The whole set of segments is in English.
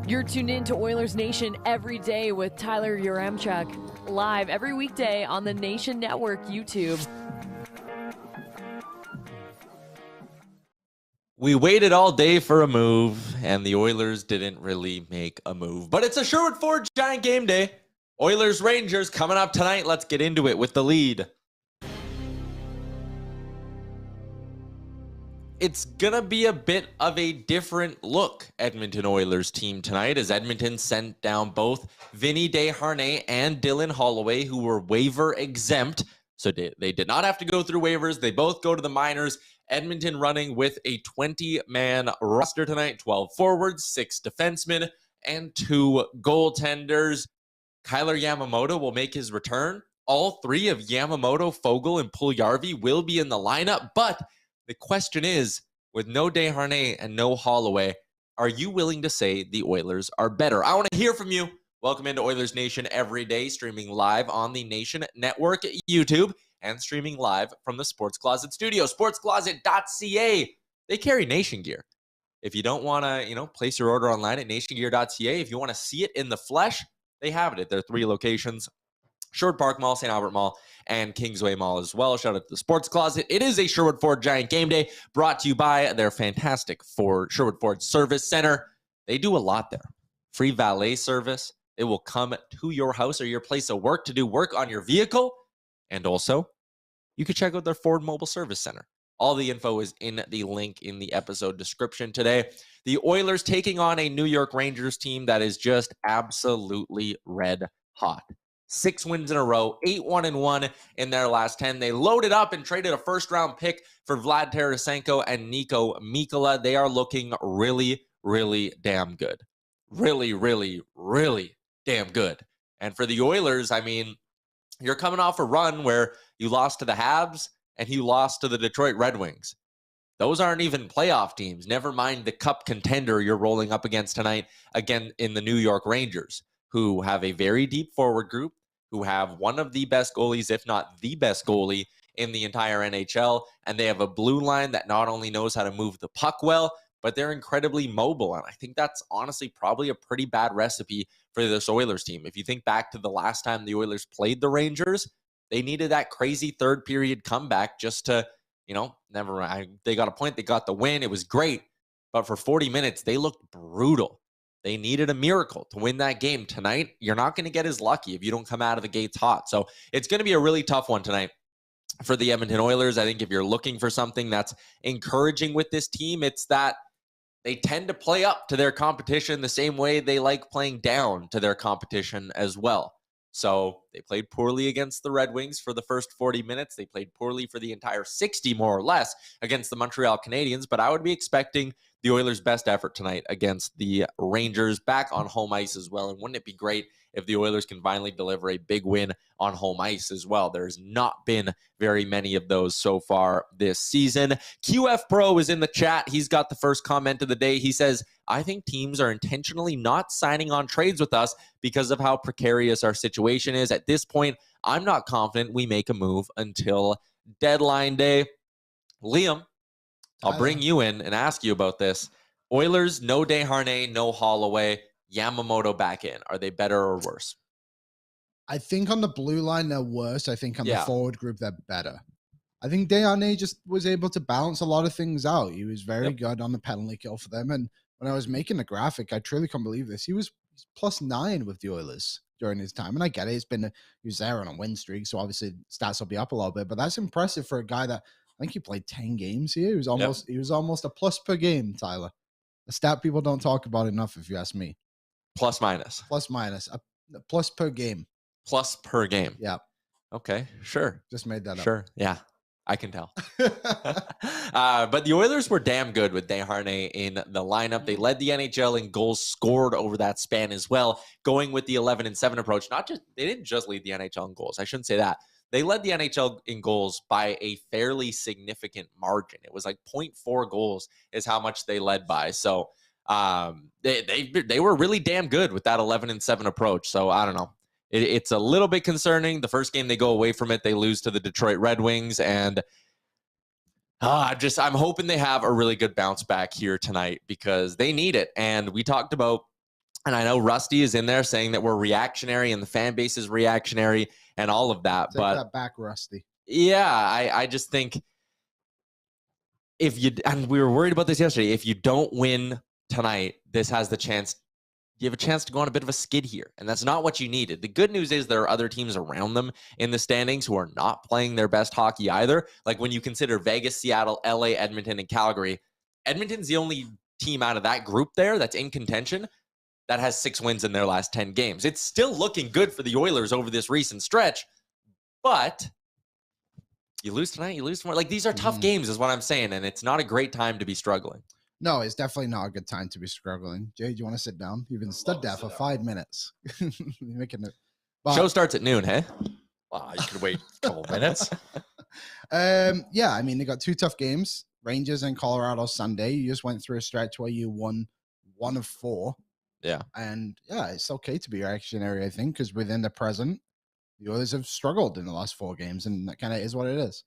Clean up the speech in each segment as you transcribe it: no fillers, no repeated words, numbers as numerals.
You're tuned in to Oilers Nation every day with Tyler Yaremchuk, live every weekday on the Nation Network YouTube. We waited all day for a move, and the Oilers didn't really make a move. But it's a Sherwood Ford Giant game day. Oilers-Rangers coming up tonight. Let's get into it with the lead. It's going to be a bit of a different look Edmonton Oilers team tonight as Edmonton sent down both Vinny Desharnais and Dylan Holloway, who were waiver exempt. So they did not have to go through waivers. They both go to the minors. Edmonton running with a 20-man roster tonight, 12 forwards, 6 defensemen, and 2 goaltenders. Tyler Yamamoto will make his return. All 3 of Yamamoto, Foegele, and Puljujarvi will be in the lineup, but the question is, with no Desharnais and no Holloway, are you willing to say the Oilers are better? I want to hear from you. Welcome into Oilers Nation every day, streaming live on the Nation Network YouTube and streaming live from the Sports Closet studio, sportscloset.ca. They carry Nation gear. If you don't want to, place your order online at nationgear.ca, if you want to see it in the flesh, they have it at their 3 locations. Sherwood Park Mall, St. Albert Mall, and Kingsway Mall as well. Shout out to the Sports Closet. It is a Sherwood Ford Giant game day brought to you by their fantastic Sherwood Ford Service Center. They do a lot there. Free valet service. It will come to your house or your place of work to do work on your vehicle. And also, you can check out their Ford Mobile Service Center. All the info is in the link in the episode description today. The Oilers taking on a New York Rangers team that is just absolutely red hot. 6 wins in a row, 8-1-1 in their last 10. They loaded up and traded a first-round pick for Vlad Tarasenko and Nico Mikkola. They are looking really, really damn good. Really, really, really damn good. And for the Oilers, you're coming off a run where you lost to the Habs and you lost to the Detroit Red Wings. Those aren't even playoff teams. Never mind the cup contender you're rolling up against tonight, again in the New York Rangers, who have a very deep forward group, who have one of the best goalies, if not the best goalie in the entire NHL. And they have a blue line that not only knows how to move the puck well, but they're incredibly mobile. And I think that's honestly probably a pretty bad recipe for this Oilers team. If you think back to the last time the Oilers played the Rangers, they needed that crazy third period comeback just to, never mind. They got a point. They got the win. It was great. But for 40 minutes, they looked brutal. They needed a miracle to win that game. Tonight, you're not going to get as lucky if you don't come out of the gates hot. So it's going to be a really tough one tonight for the Edmonton Oilers. I think if you're looking for something that's encouraging with this team, it's that they tend to play up to their competition the same way they like playing down to their competition as well. So they played poorly against the Red Wings for the first 40 minutes. They played poorly for the entire 60, more or less, against the Montreal Canadiens. But I would be expecting the Oilers' best effort tonight against the Rangers back on home ice as well. And wouldn't it be great if the Oilers can finally deliver a big win on home ice as well? There's not been very many of those so far this season. QF Pro is in the chat. He's got the first comment of the day. He says, I think teams are intentionally not signing on trades with us because of how precarious our situation is. At this point, I'm not confident we make a move until deadline day. Liam, I'll bring you in and ask you about this. Oilers, no Desharnais, no Holloway, Yamamoto back in. Are they better or worse? I think on the blue line, they're worse. I think on the forward group, they're better. I think Desharnais just was able to balance a lot of things out. He was very good on the penalty kill for them. And when I was making the graphic, I truly can't believe this. He's +9 with the Oilers during his time. And I get it. He was there on a win streak. So obviously stats will be up a little bit, but that's impressive for a guy that I think he played 10 games here. He was almost a plus per game, Tyler. A stat people don't talk about enough, if you ask me. Plus minus. A plus per game. Plus per game. Yeah. Okay, sure. Just made that up. Sure, yeah. I can tell. But the Oilers were damn good with Desharnais in the lineup. They led the NHL in goals scored over that span as well, going with the 11-7 approach. They didn't just lead the NHL in goals. I shouldn't say that. They led the NHL in goals by a fairly significant margin. It was like 0.4 goals is how much they led by. So they were really damn good with that 11-7 approach. So I don't know. It's a little bit concerning. The first game they go away from it, they lose to the Detroit Red Wings. And I'm hoping they have a really good bounce back here tonight because they need it. And we talked about And I know Rusty is in there saying that we're reactionary and the fan base is reactionary and all of that. Take that back, Rusty. Yeah, I just think and we were worried about this yesterday, if you don't win tonight, this has the chance, you have a chance to go on a bit of a skid here. And that's not what you needed. The good news is there are other teams around them in the standings who are not playing their best hockey either. Like when you consider Vegas, Seattle, LA, Edmonton, and Calgary, Edmonton's the only team out of that group there that's in contention that has 6 wins in their last 10 games. It's still looking good for the Oilers over this recent stretch, but you lose tonight, you lose tomorrow. Like, these are tough games is what I'm saying, and it's not a great time to be struggling. No, it's definitely not a good time to be struggling. Jay, do you want to sit down? You've been stood there for 5 minutes. You're making it. Show starts at noon, hey? Wow, you could wait a couple minutes. Yeah, I mean, they got 2 tough games, Rangers and Colorado Sunday. You just went through a stretch where you won 1 of 4. Yeah. And yeah, it's okay to be reactionary, I think, because within the present, the Oilers have struggled in the last 4 games, and that kind of is what it is.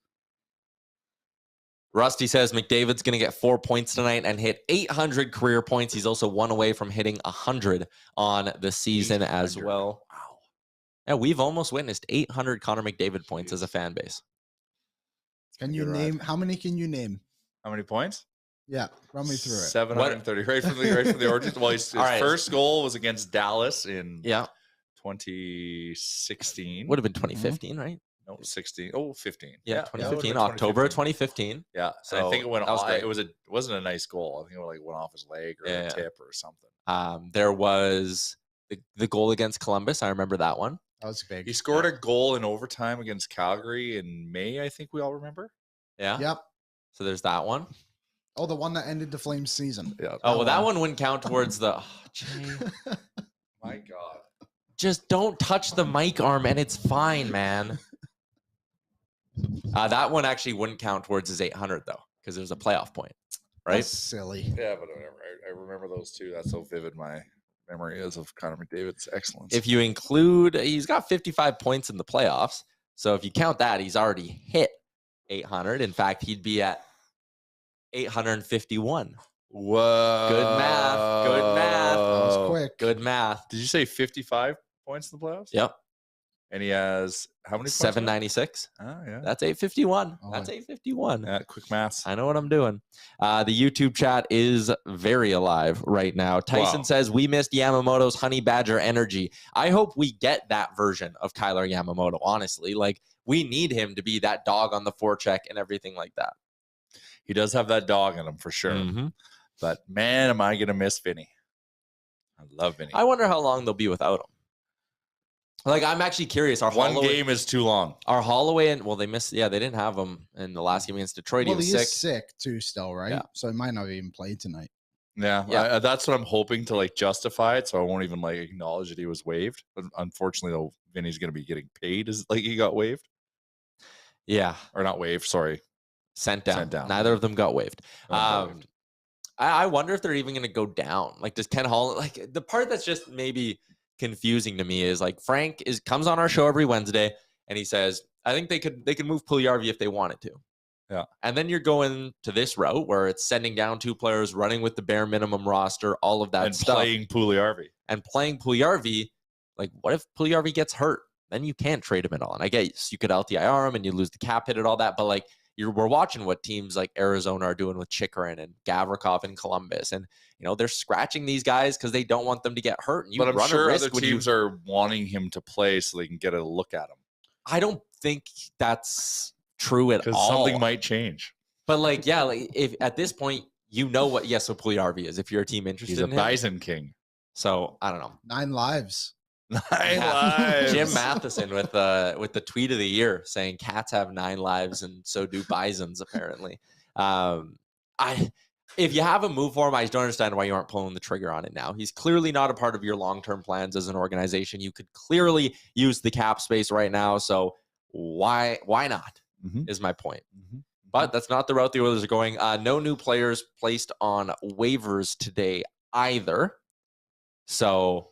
Rusty says McDavid's going to get 4 points tonight and hit 800 career points. He's also 1 away from hitting 100 on the season as well. Wow. Yeah, we've almost witnessed 800 Connor McDavid points as a fan base. Can you name, how many can you name? How many points? Yeah, run me through it. 730. Right from the origins. Well, his first goal was against Dallas in 2016. Would have been 2015, right? No, 16. Oh, 15. Yeah, 2015. October 2015. Yeah. So I think it went off. It wasn't a nice goal. I think it went off his leg or a tip or something. There was the goal against Columbus. I remember that one. That was big. He scored a goal in overtime against Calgary in May, I think we all remember. Yeah. Yep. So there's that one. Oh, the one that ended the Flames season. Yeah. Oh, well, that one wouldn't count towards the... My God. Just don't touch the mic arm and it's fine, man. That one actually wouldn't count towards his 800, though, because it was a playoff point, right? That's silly. Yeah, but whatever. I remember those two. That's how vivid my memory is of Connor McDavid's excellence. If you include... He's got 55 points in the playoffs. So if you count that, he's already hit 800. In fact, he'd be at 851. Whoa. Good math. Good math. That was quick. Good math. Did you say 55 points in the playoffs? Yep. And he has how many points? 796. Oh, yeah. That's 851. Oh, That's 851. Yeah, quick maths. I know what I'm doing. The YouTube chat is very alive right now. Tyson says, we missed Yamamoto's Honey Badger energy. I hope we get that version of Tyler Yamamoto, honestly. Like, we need him to be that dog on the forecheck and everything like that. He does have that dog in him for sure. Mm-hmm. But, man, am I going to miss Vinny. I love Vinny. I wonder how long they'll be without him. Like, I'm actually curious. One game is too long. Our Holloway and they missed. Yeah, they didn't have him in the last game against Detroit. Well, he was is sick too, still, right? Yeah. So he might not even play tonight. Yeah. That's what I'm hoping to justify it. So I won't even acknowledge that he was waived. But unfortunately, though, Vinny's going to be getting paid as he got waived. Yeah, or not waived. Sorry, sent down. Neither of them got waived. I wonder if they're even going to go down. Like, does Ken Holland? The part that's just maybe confusing to me is Frank comes on our show every Wednesday and he says, I think they could move Puljujarvi if they wanted to. Yeah. And then you're going to this route where it's sending down 2 players, running with the bare minimum roster, all of that stuff. And playing Puljujarvi. Like, what if Puljujarvi gets hurt? Then you can't trade him at all. And I guess you could LTIR him and you lose the cap hit and all that. But we're watching what teams like Arizona are doing with Chikrin and Gavrikov in Columbus. And, they're scratching these guys because they don't want them to get hurt. And but I'm sure other teams are wanting him to play so they can get a look at him. I don't think that's true at all. Because something might change. But if at this point, what so Puljujarvi is, if you're a team interested in him. He's a Bison King. So I don't know. 9 lives. 9 lives. Jim Matheson with the tweet of the year saying cats have 9 lives and so do bisons apparently. If you have a move for him, I just don't understand why you aren't pulling the trigger on it now. He's clearly not a part of your long-term plans as an organization. You could clearly use the cap space right now. So why not is my point. Mm-hmm. But that's not the route the Oilers are going. No new players placed on waivers today either. So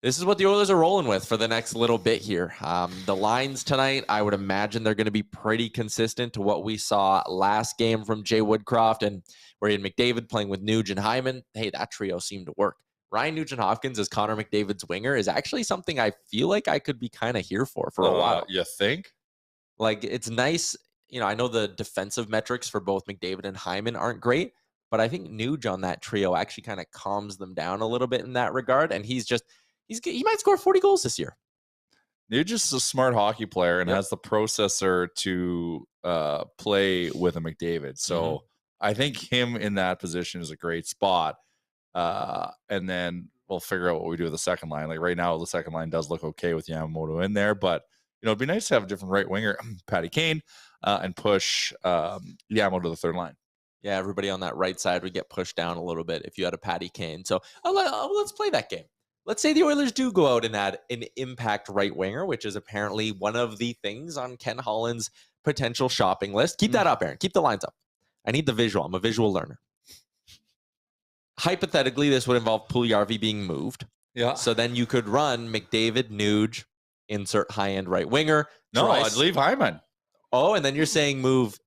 this is what the Oilers are rolling with for the next little bit here. The lines tonight, I would imagine they're going to be pretty consistent to what we saw last game from Jay Woodcroft, and where he had McDavid playing with Nugent-Hopkins. Hey, that trio seemed to work. Ryan Nugent-Hopkins as Connor McDavid's winger is actually something I feel like I could be kind of here for a while. You think? Like, it's nice. I know the defensive metrics for both McDavid and Hyman aren't great, but I think Nuge on that trio actually kind of calms them down a little bit in that regard. And he might score 40 goals this year. Nugent's a smart hockey player and has the processor to play with a McDavid. So I think him in that position is a great spot. And then we'll figure out what we do with the second line. Like right now, the second line does look okay with Yamamoto in there, but it'd be nice to have a different right winger, Patty Kane, and push Yamamoto to the third line. Yeah, everybody on that right side would get pushed down a little bit if you had a Patty Kane. So let's play that game. Let's say the Oilers do go out and add an impact right winger, which is apparently one of the things on Ken Holland's potential shopping list. Keep that up, Aaron. Keep the lines up. I need the visual. I'm a visual learner. Hypothetically, this would involve Puljujarvi being moved. Yeah. So then you could run McDavid, Nuge, insert high-end right winger. No, I'd leave Hyman. Oh, and then you're saying move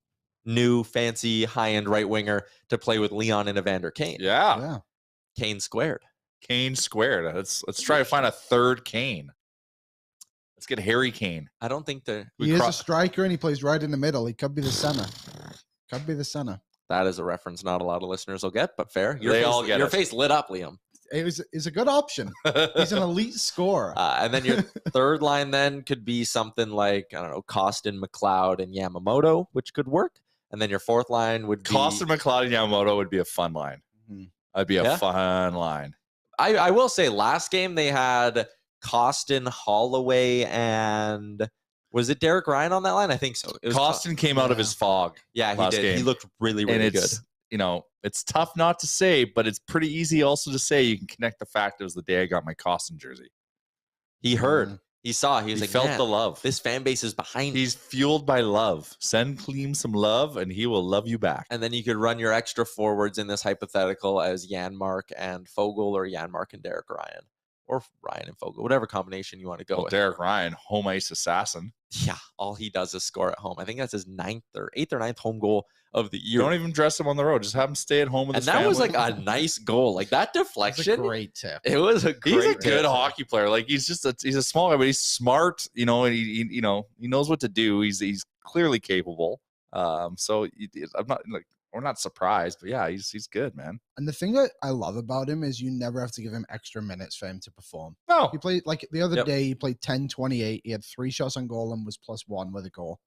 new, fancy, high-end right winger to play with Leon and Evander Kane. Yeah. Kane squared. Kane squared. Let's try to find a third Kane. Let's get Harry Kane. I don't think he is a striker and he plays right in the middle. He could be the center. That is a reference not a lot of listeners will get, but fair. Your face lit up, Liam. It's a good option. He's an elite scorer. And then your third line then could be something like, I don't know, Costin, McLeod, and Yamamoto, which could work. And then your fourth line would be Costin, McLeod, and Yamamoto would be a fun line. That'd be a fun line. I will say last game they had Costin, Holloway, and was it Derek Ryan on that line? I think so. Costin came out of his fog. Yeah, he did. Game. He looked really, really good. It's tough not to say, but it's pretty easy also to say. You can connect the fact it was the day I got my Costin jersey. He heard. He saw. He felt the love. This fan base is behind me. He's fueled by love. Send Cleem some love, and he will love you back. And then you could run your extra forwards in this hypothetical as Janmark and Fogle, or Janmark and Derek Ryan, or Ryan and Fogle, whatever combination you want to go with. Derek Ryan, home ice assassin. Yeah, all he does is score at home. I think that's his 8th or 9th home goal of the year. Don't even dress him on the road. Just have him stay at home with his family. And that was like a nice goal. Like that deflection. That's a great tip. It was a great He's a good hockey player. Like he's a small guy, but he's smart. And he knows what to do. He's clearly capable. So I'm not like, we're not surprised, but yeah, he's good, man. And the thing that I love about him is you never have to give him extra minutes for him to perform. No. He played like the other day, he played 10-28. He had 3 shots on goal and was +1 with a goal.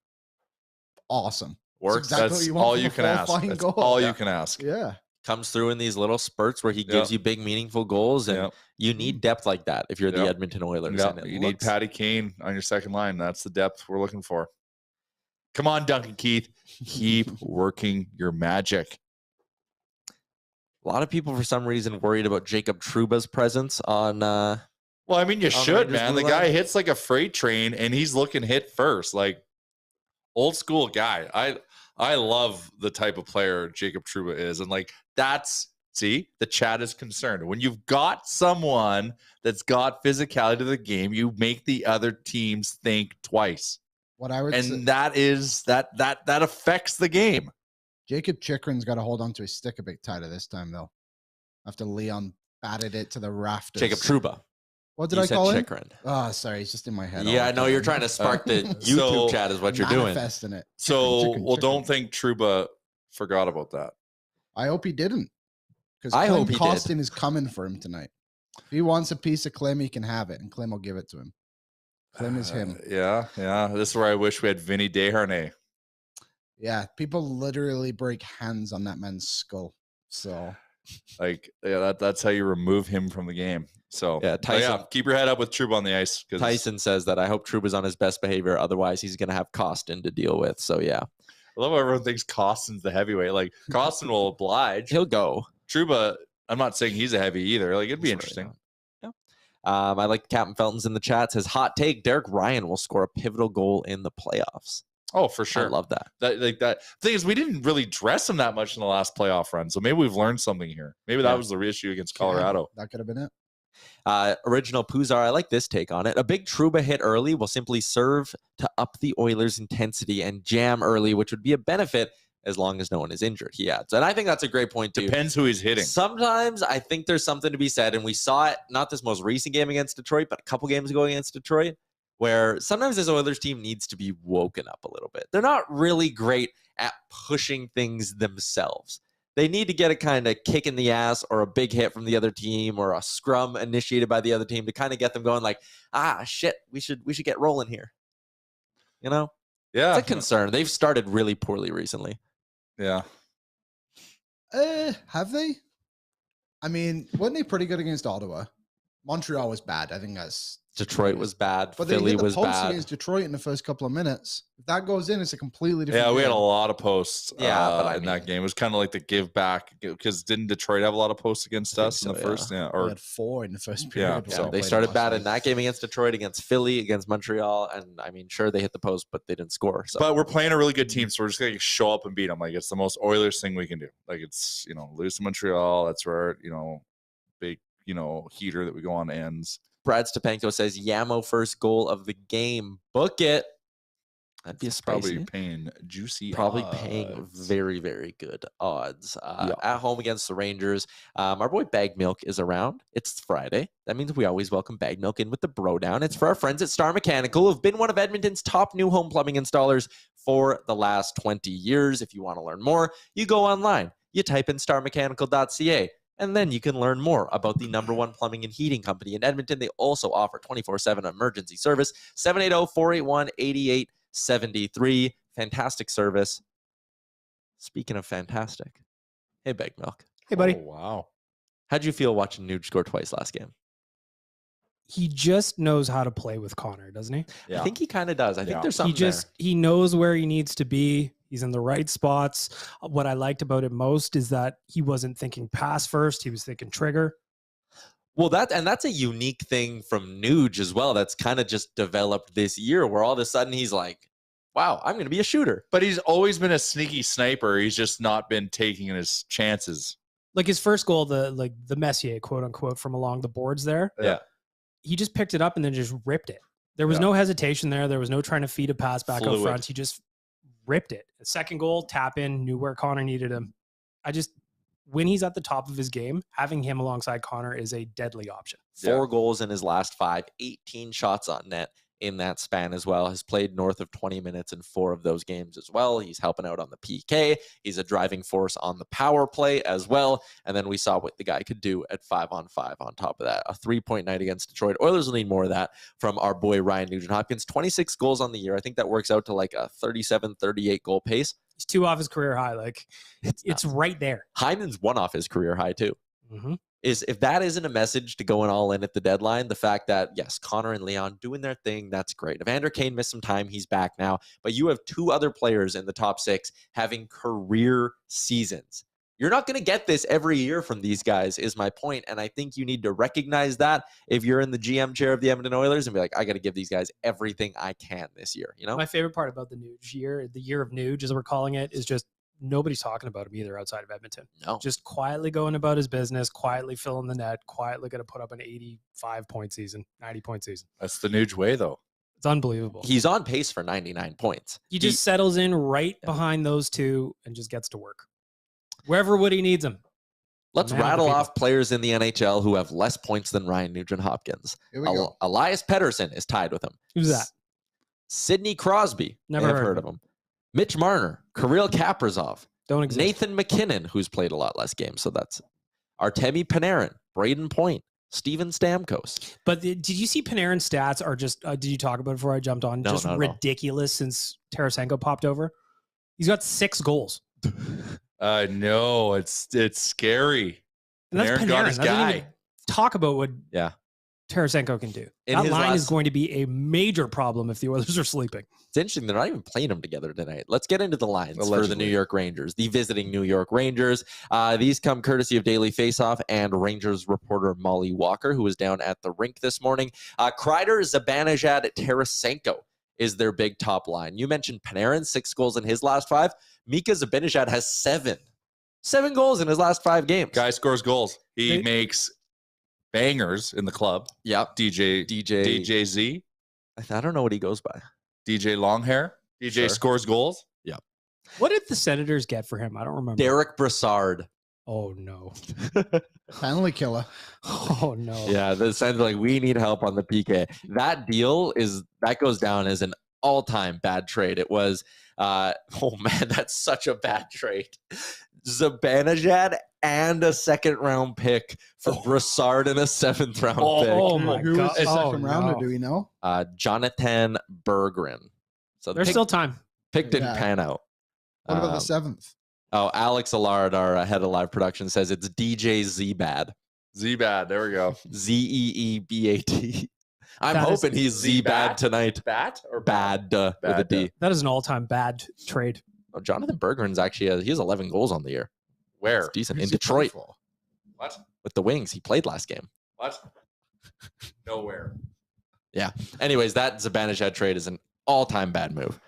Awesome. Works. That's all you can ask. That's all you can ask. Yeah. Comes through in these little spurts where he gives you big, meaningful goals, and you need depth like that if you're the Edmonton Oilers. You need Patty Kane on your second line. That's the depth we're looking for. Come on, Duncan Keith. Keep working your magic. A lot of people, for some reason, worried about Jacob Trouba's presence on. Well, I mean, you should, man. The guy hits like a freight train, and he's looking hit first. Like, old school guy. I love the type of player Jacob Trouba is, and like the chat is concerned. When you've got someone that's got physicality to the game, you make the other teams think twice. What I would say, that affects the game. Jacob Chikrin's got to hold on to his stick a bit tighter this time, though. After Leon batted it to the rafters. Jacob Trouba. What did I call him? Chikrin. Oh, sorry, it's just in my head. Yeah, I know you're trying to spark the YouTube chat is what you're doing. Manifesting it. Don't think Trouba forgot about that. I hope he didn't. Because I hope Costin is coming for him tonight. If he wants a piece of Clem, he can have it, and Clem will give it to him. Clem is him. Yeah. This is where I wish we had Vinny Desharnais. Yeah, people literally break hands on that man's skull. So, that's how you remove him from the game. So, Tyson, keep your head up with Trouba on the ice. Tyson says that I hope Trouba's on his best behavior. Otherwise, he's going to have Costin to deal with. So, yeah. I love how everyone thinks Costin's the heavyweight. Like, Costin will oblige. He'll go. Trouba, I'm not saying he's a heavy either. Like, it'd be interesting. Yeah. I like Captain Felton's in the chat. Says, hot take, Derek Ryan will score a pivotal goal in the playoffs. Oh, for sure. I love that. That thing is, we didn't really dress him that much in the last playoff run. So maybe we've learned something here. Maybe that was the issue against Colorado. That could have been it. Original Puzar, I like this take on it. A big Trouba hit early will simply serve to up the Oilers' intensity and jam early, which would be a benefit as long as no one is injured, he adds. And I think that's a great point, too. Depends who he's hitting. Sometimes I think there's something to be said, and we saw it, not this most recent game against Detroit, but a couple games ago against Detroit, where sometimes this Oilers team needs to be woken up a little bit. They're not really great at pushing things themselves. They need to get a kind of kick in the ass or a big hit from the other team or a scrum initiated by the other team to kind of get them going like, shit, we should get rolling here. You know? Yeah. It's a concern. They've started really poorly recently. Yeah. Have they? I mean, weren't they pretty good against Ottawa? Montreal was bad. I think that's... Detroit was bad. But Philly they hit the was post bad against Detroit in the first couple of minutes. If that goes in, it's a completely different game. We had a lot of posts in that game. It was kind of like the give back because didn't Detroit have a lot of posts against us in the first? Yeah, or we had 4 in the first period. Yeah, so they started bad in that game against Detroit, against Philly, against Montreal, and I mean, sure, they hit the post, but they didn't score. So. But we're playing a really good team, so we're just gonna show up and beat them. Like it's the most Oilers thing we can do. Like it's lose to Montreal. That's where big heater that we go on ends. Brad Stepanko says Yamo first goal of the game. Book it. That'd be a spicy. Probably paying juicy. Probably odds. paying very, very good odds. At home against the Rangers. Our boy Baggedmilk is around. It's Friday. That means we always welcome Baggedmilk in with the bro down. It's for our friends at Star Mechanical, who've been one of Edmonton's top new home plumbing installers for the last 20 years. If you want to learn more, you go online. You type in starmechanical.ca. And then you can learn more about the #1 plumbing and heating company in Edmonton. They also offer 24/7 emergency service, 780-481-8873. Fantastic service. Speaking of fantastic, hey, Baggedmilk. Hey, buddy. Oh, wow. How'd you feel watching Nuge score twice last game? He just knows how to play with Connor, doesn't he? Yeah. I think he kind of does. I think there's something he knows where he needs to be. He's in the right spots. What I liked about it most is that he wasn't thinking pass first. He was thinking trigger. Well, that's a unique thing from Nuge as well. That's kind of just developed this year where all of a sudden he's like, wow, I'm going to be a shooter. But he's always been a sneaky sniper. He's just not been taking his chances. Like his first goal, the Messier, quote unquote, from along the boards there. Yeah. He just picked it up and then just ripped it. There was no hesitation there. There was no trying to feed a pass back out front. He just ripped it. The second goal, tap in, knew where Connor needed him. When he's at the top of his game, having him alongside Connor is a deadly option. 4 goals in his last 5, 18 shots on net in that span as well. Has played north of 20 minutes in 4 of those games as well. He's helping out on the PK. He's a driving force on the power play as well. And then we saw what the guy could do at 5-on-5 on top of that. A 3-point night against Detroit. Oilers will need more of that from our boy Ryan Nugent-Hopkins. 26 goals on the year. I think that works out to like a 37-38 goal pace. He's 2 off his career high. Like it's right there. Hyman's 1 off his career high too. Mm-hmm. Is if that isn't a message to going all in at the deadline, the fact that, yes, Connor and Leon doing their thing, that's great. Evander Kane missed some time. He's back now. But you have 2 other players in the top 6 having career seasons. You're not going to get this every year from these guys, is my point. And I think you need to recognize that if you're in the GM chair of the Edmonton Oilers and be like, I got to give these guys everything I can this year. My favorite part about the Nuge year, the year of Nuge, as we're calling it, is just nobody's talking about him either outside of Edmonton. No. Just quietly going about his business, quietly filling the net, quietly going to put up an 85-point season, 90-point season. That's the Nuge way, though. It's unbelievable. He's on pace for 99 points. He just settles in right behind those 2 and just gets to work. Wherever Woody needs him. Let's rattle off players in the NHL who have less points than Ryan Nugent-Hopkins. Here we go. Elias Pettersson is tied with him. Who's that? Sidney Crosby. Never heard of him. Mitch Marner, Kirill Kaprizov, don't exist. Nathan McKinnon, who's played a lot less games, so that's Artemi Panarin, Braden Point, Steven Stamkos. But did you see Panarin's stats are just, did you talk about it before I jumped on? No, ridiculous since Tarasenko popped over. He's got 6 goals. No, it's scary. And that's Panarin. Got his guy. Talk about what Tarasenko can do. That line is going to be a major problem if the Oilers are sleeping. It's interesting. They're not even playing them together tonight. Let's get into the lines Allegedly. for the New York Rangers, the visiting New York Rangers. These come courtesy of Daily Faceoff and Rangers reporter Molly Walker, who was down at the rink this morning. Kreider, Zibanejad, Tarasenko is their big top line. You mentioned Panarin, 6 goals in his last 5. Mika Zibanejad has 7 goals in his last 5 games. Guy scores goals. He makes bangers in the club. Yep. DJZ. I don't know what he goes by. DJ Longhair. DJ scores goals. Yep. What did the Senators get for him? I don't remember. Derek Brassard. Oh, no. Penalty killer. Oh, no. Yeah, the Senators like, we need help on the PK. That deal that goes down as an all-time bad trade. It was, oh man, that's such a bad trade. Zibanejad and a second-round pick for Brassard and a seventh-round pick. Oh my Who God. was the second rounder? no. Do we know? Jonathan Berggren. So There's still time. pick didn't Yeah. pan out. What about the seventh? Oh, Alex Allard, our head of live production, says it's DJ Zbad. Z-Bad. There we go. Zeebat. I'm That is- hoping he's Zbad tonight. Bat or Bad with a D. That is an all-time bad trade. Oh, Jonathan Berggren's actually he has 11 goals on the year. Where? It's decent. Who's In he playing Detroit for? What? with the Wings. He played last game. What? Nowhere. Anyways, that Zibanejad trade is an all-time bad move.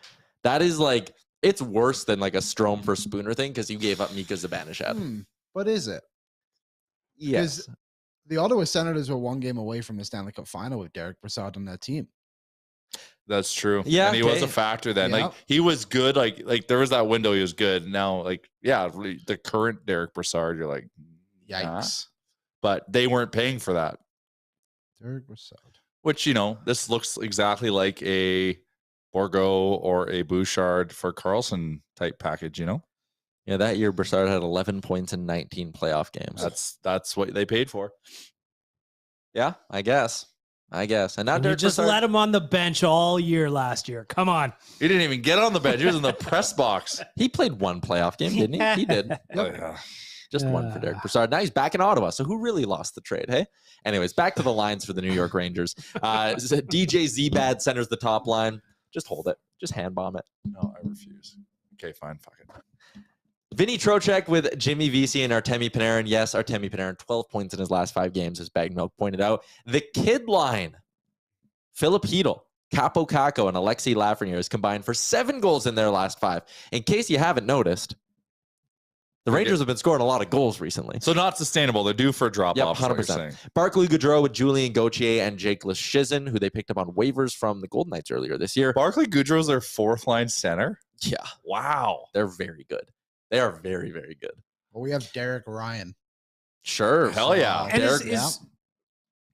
That is like, it's worse than like a Strome for Spooner thing because you gave up Mika Zibanejad. What is it? Yes. The Ottawa Senators were one game away from the Stanley Cup final with Derek Brassard on their team. That's true. Yeah, and he was okay. a factor then. Yeah. Like he was good. Like there was that window. He was good. Now, like the current Derek Brassard, you're like, Yikes. but they weren't paying for that. Derek Brassard. Which this looks exactly like a Borgo or a Bouchard for Carlson type package. Yeah, that year Brassard had 11 points in 19 playoff games. That's what they paid for. Yeah, I guess. And now And you Derek just Brassard, let him on the bench all year last year. Come on. He didn't even get on the bench. He was in the press box. he played one playoff game, didn't he? He did. Oh, yeah. Just one for Derek Brassard. Now he's back in Ottawa. So who really lost the trade, hey? Anyways, back to the lines for the New York Rangers. DJ Zbad centers the top line. Just hold it. Just hand bomb it. No, I refuse. Okay, fine. Fuck it. Vinny Trocheck with Jimmy Vesey and Artemi Panarin. Yes, Artemi Panarin, 12 points in his last 5 games, as Baggedmilk pointed out. The kid line, Philip Hedl, Capo Caco, and Alexei Lafreniere combined for 7 goals in their last 5. In case you haven't noticed, the Rangers have been scoring a lot of goals recently. So not sustainable. They're due for a drop off. 100%. Barclay Goodrow with Julian Gauthier and Jake Leschyshyn, who they picked up on waivers from the Golden Knights earlier this year. Barclay Goodrow's their 4th line center. Yeah, Wow. they're very good. They are very, very good. Well, we have Derek Ryan. Sure. Hell yeah. And Derek,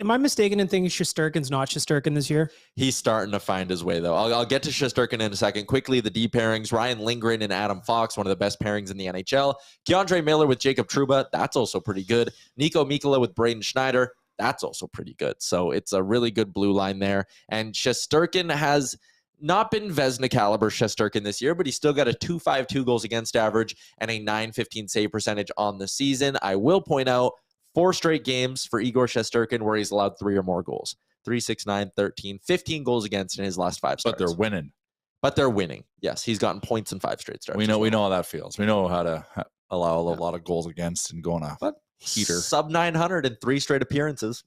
am I mistaken in thinking Shesterkin's not Shesterkin this year? he's starting to find his way, though. I'll get to Shesterkin in a second. Quickly, the D pairings, Ryan Lindgren and Adam Fox, one of the best pairings in the NHL. Keandre Miller with Jacob Trouba, that's also pretty good. Nico Mikkola with Braden Schneider, that's also pretty good. So it's a really good blue line there. And Shesterkin has not been Vezina caliber Shesterkin this year, but he's still got a 2.52 goals against average and a 9.15 save percentage on the season. I will point out 4 straight games for Igor Shesterkin where he's allowed 3 or more goals. 3, 6, 9, 13, 15 goals against in his last 5 starts. But they're winning. Yes, he's gotten points in 5 straight starts. We know how that feels. We know how to allow a lot of goals against and go on a heater. Sub 900 in 3 straight appearances.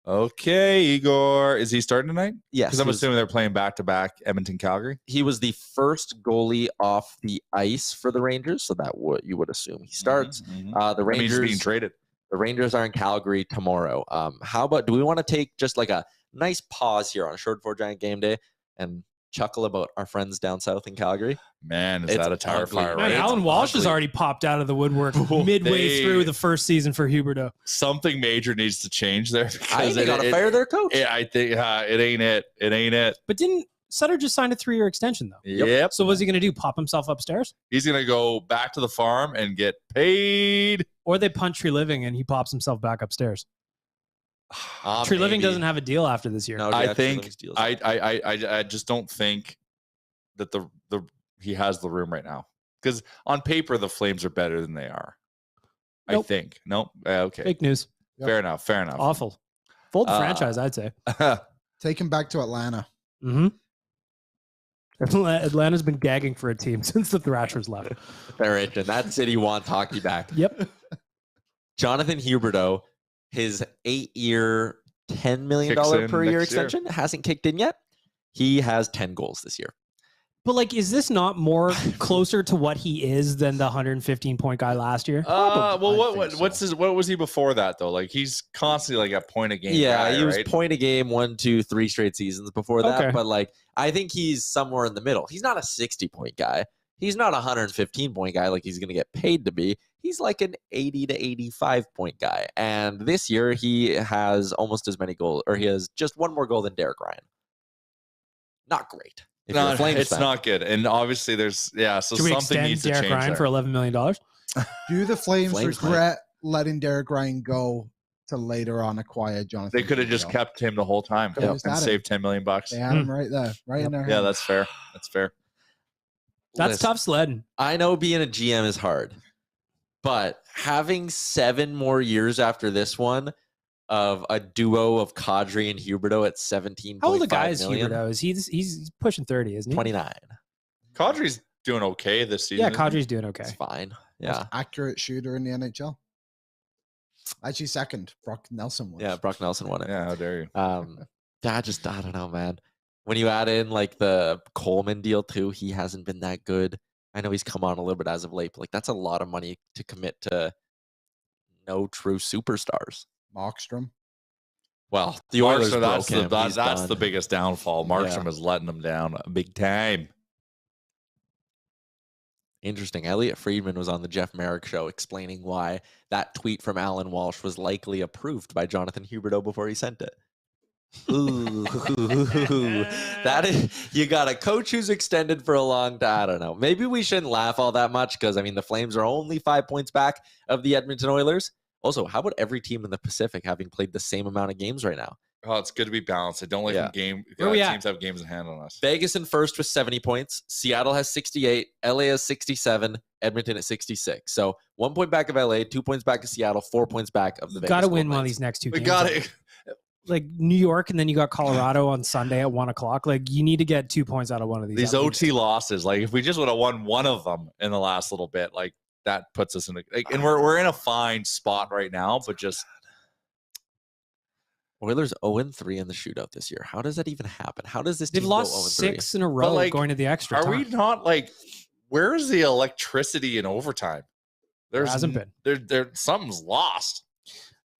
Okay, Igor. Is he starting tonight? Yes. Because I'm assuming they're playing back-to-back Edmonton-Calgary. He was the first golie off the ice for the Rangers, so that you would assume he starts. The Rangers He's being traded. The Rangers are in Calgary tomorrow. How about, do we want to take just like a nice pause here on Short for Giant Game Day and chuckle about our friends down south in Calgary? Man, is It's that a tire ugly. fire, Man, right? Alan Walsh has ugly. already popped out of the woodwork midway through the first season for Huberdeau. Something major needs to change there. I Because think they got to fire their coach. I think it ain't it. It ain't it. But didn't Sutter just signed a 3-year extension, though? Yep. So what's he going to do? Pop himself upstairs? He's going to go back to the farm and get paid. Or they punch Tree Living and he pops himself back upstairs? Tree Living Maybe. doesn't have a deal after this year. No, I yeah, think Tree Living's deal's I just don't think that the he has the room right now. Because on paper the Flames are better than they are. Nope. I think. Nope. Okay. Fake news. Fair enough. Awful. Fold the franchise, I'd say. Take him back to Atlanta. Mm-hmm. Atlanta's been gagging for a team since the Thrashers left. They're itching. That city wants hockey back. Yep. Jonathan Huberdeau, his 8-year, $10 million Kicks in per year next year. extension hasn't kicked in yet. He has 10 goals this year. But, like, is this not more closer to what he is than the 115-point guy last year? Well, I think what was he before that though? Like he's constantly like a point a game. Yeah, guy, he was right? point a game 1, 2, 3 straight seasons before that. Okay. But like, I think he's somewhere in the middle. He's not a 60-point guy. he's not a 115-point guy like he's going to get paid to be. He's like an 80 to 85-point guy. And this year, he has almost as many goals, or he has just one more goal than Derek Ryan. Not great. No, it's not good. And obviously there's, so Should we something needs Derek to change Ryan there. for $11 million? Do the Flames Flames regret letting Derek Ryan go to later on acquire Jonathan? They could have just kept him the whole time and saved $10 million. They had him right there, right in their hand. Yeah, that's fair. That's fair. That's tough sledding. I know being a GM is hard, but having 7 more years after this one of a duo of Kadri and Huberdeau at 17.5 How old a guy is million? Huberdeau? He's pushing 30, isn't he? 29. Kadri's doing okay this season. Yeah, Kadri's doing okay. It's fine. Most Yeah. accurate shooter in the NHL. Actually, second. Brock Nelson was. Yeah, Brock Nelson won it. Yeah, how dare you? I don't know, man. When you add in like the Coleman deal too, he hasn't been that good. I know he's come on a little bit as of late, but like that's a lot of money to commit to no true superstars. Markstrom. Well, the Oilers that's broke him. That's the biggest downfall. Markstrom is letting them down big time. Interesting. Elliot Friedman was on the Jeff Merrick show explaining why that tweet from Alan Walsh was likely approved by Jonathan Huberdeau before he sent it. Ooh, that is, you got a coach who's extended for a long time. I don't know. Maybe we shouldn't laugh all that much because, I mean, the Flames are only 5 points back of the Edmonton Oilers. Also, how about every team in the Pacific having played the same amount of games right now? Oh, it's good to be balanced. I don't like when teams have games in hand on us. Vegas in first with 70 points. Seattle has 68. LA has 67. Edmonton at 66. So 1 point back of LA, 2 points back of Seattle, 4 points back of the Vegas. Got to win one of these next two games. We got it. Like New York, and then you got Colorado on Sunday at 1:00. Like you need to get 2 points out of one of these. These OT losses, like if we just would have won one of them in the last little bit, like that puts us in a, like, and we're in a fine spot right now, but just Oilers 0-3 in the shootout this year. How does that even happen? How does this team They've lost 6 in a row going to the extra are time. we not like, where's the electricity in overtime? There hasn't been. There something's lost.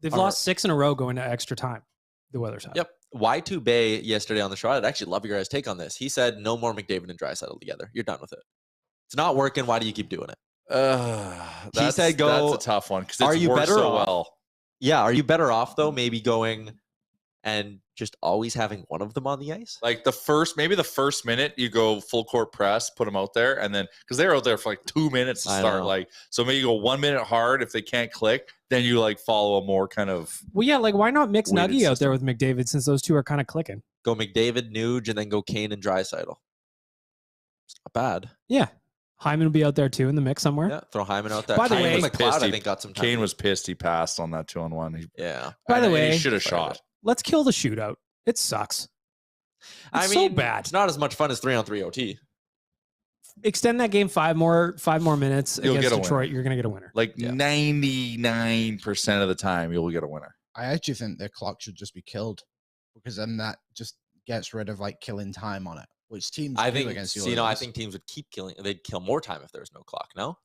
They've lost 6 in a row going to extra time. The Oilers have. Yep. Y2 Bay yesterday on the show. I'd actually love your guys' take on this. He said no more McDavid and Draisaitl together. You're done with it. It's not working. Why do you keep doing it? He said go. That's a tough one because are you better so off? Well. Yeah. Are you better off though? Maybe going and just always having one of them on the ice. Like the first minute you go full court press, put them out there, and then because they're out there for like 2 minutes to start, like so maybe you go 1 minute hard. If they can't click, then you like follow a more kind of like why not mix Nuggie out there with McDavid since those two are kind of clicking? Go McDavid, Nuge, and then go Kane and Draisaitl. It's not bad. Yeah. Hyman will be out there too in the mix somewhere. Yeah, throw Hyman out there. By the way, McLeod, I think got some time. Kane was pissed he passed on that 2-on-1. Yeah. By the way, he should have shot. Let's kill the shootout. It sucks. I mean, so bad. It's not as much fun as 3-on-3 OT. Extend that game 5 more minutes against Detroit. You're going to get a winner. Like 99% of the time, you'll get a winner. I actually think their clock should just be killed because then that just gets rid of like killing time on it, which teams do against the Oilers. I think teams would keep killing. They'd kill more time if there was no clock. No.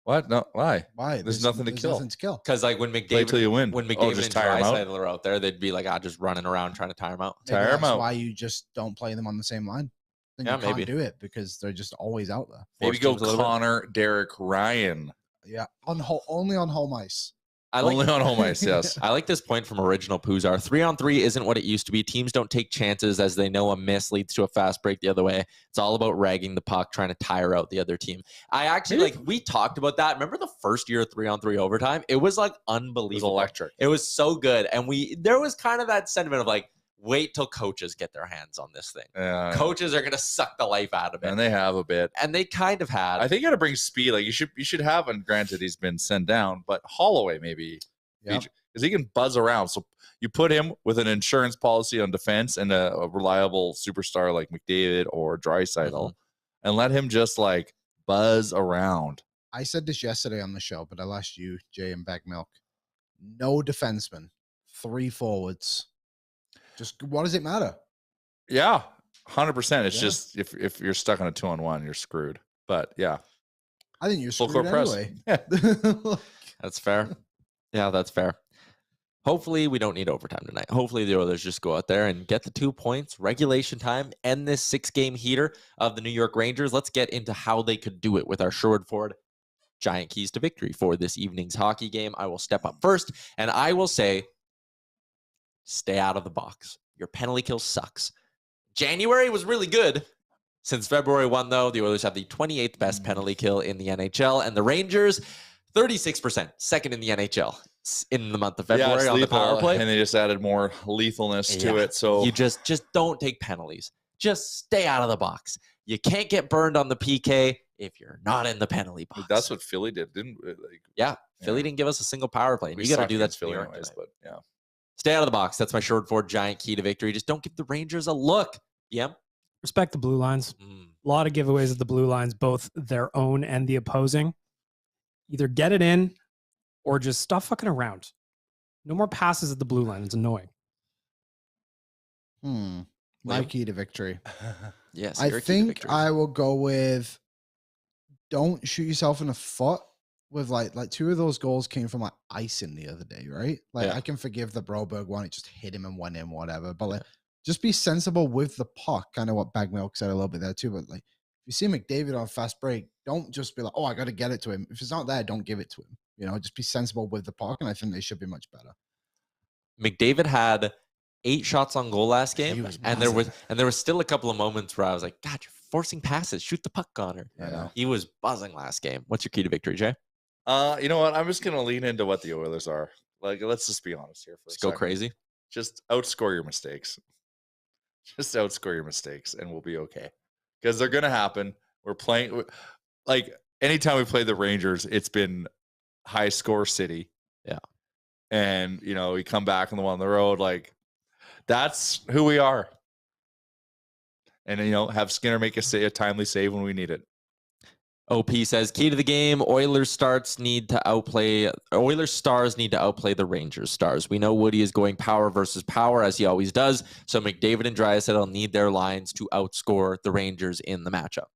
What? No. Why? Why? There's nothing to kill. Nothing to kill. Because like when Wait McDavid, till you win. when McDavid just and tire 'em out? Draisaitl are out there, they'd be like, just running around trying to tire them out. Maybe Tire 'em out. Why you just don't play them on the same line? Then Yeah, you can't maybe. do it because they're just always out there. Maybe go Connor, Derek Ryan. Yeah, only on home ice. Only on home ice, yes. I like this point from Original Poozar. 3-on-3 isn't what it used to be. Teams don't take chances as they know a miss leads to a fast break the other way. It's all about ragging the puck, trying to tire out the other team. I actually, we talked about that. Remember the first year of 3-on-3 overtime? It was like unbelievable. It was electric. It was so good. And there was kind of that sentiment of like, wait till coaches get their hands on this thing. Coaches are going to suck the life out of it. And they have a bit. And they kind of had. I think you got to bring speed. Like you should have, and granted he's been sent down, but Holloway maybe. Because he can buzz around. So you put him with an insurance policy on defense and a reliable superstar like McDavid or Draisaitl and let him just like buzz around. I said this yesterday on the show, but I'll ask you, Jay and Baggedmilk. No defenseman, 3 forwards. Just what does it matter? Yeah, 100%. It's just if you're stuck on a 2-on-1, you're screwed. But yeah. I think you're full screwed court anyway. Press. Yeah. That's fair. Yeah, that's fair. Hopefully, we don't need overtime tonight. Hopefully, the Oilers just go out there and get the 2 points, regulation time, end this 6-game heater of the New York Rangers. Let's get into how they could do it with our Sherwood Ford giant keys to victory for this evening's hockey game. I will step up first, and I will say, stay out of the box. Your penalty kill sucks. January was really good. Since February 1, though, the Oilers have the 28th best penalty kill in the NHL, and the Rangers, 36%, second in the NHL in the month of February on the power play. And they just added more lethalness to it. So you just don't take penalties. Just stay out of the box. You can't get burned on the PK if you're not in the penalty box. That's what Philly did, didn't it? Philly didn't give us a single power play. You got to do that to Philly anyways, but yeah. Stay out of the box. That's my Sherwood Ford giant key to victory. Just don't give the Rangers a look. Yeah. Respect the blue lines. A lot of giveaways at the blue lines, both their own and the opposing. Either get it in or just stop fucking around. No more passes at the blue line. It's annoying. My key to victory. Yes. I think I will go with don't shoot yourself in the foot with like 2 of those goals came from like icing the other day, right? Like I can forgive the Broberg one. It just hit him and went in, whatever. But like just be sensible with the puck. Kind of what Baggedmilk said a little bit there too. But like if you see McDavid on fast break, don't just be like, oh, I got to get it to him. If it's not there, don't give it to him. You know, just be sensible with the puck. And I think they should be much better. McDavid had 8 shots on goal last game, and there was still a couple of moments where I was like, God, you're forcing passes. Shoot the puck, Connor. Yeah. He was buzzing last game. What's your key to victory, Jay? You know what? I'm just gonna lean into what the Oilers are. Like, let's just be honest here for a second. Go crazy. Just outscore your mistakes. Just outscore your mistakes, and we'll be okay. Because they're gonna happen. We're playing like anytime we play the Rangers, it's been high score city. Yeah. And you know, we come back on the one on the road, like that's who we are. And you know, have Skinner make a timely save when we need it. OP says, key to the game, Oilers stars need to outplay the Rangers stars. We know Woody is going power versus power, as he always does, so McDavid and Draisaitl need their lines to outscore the Rangers in the matchup.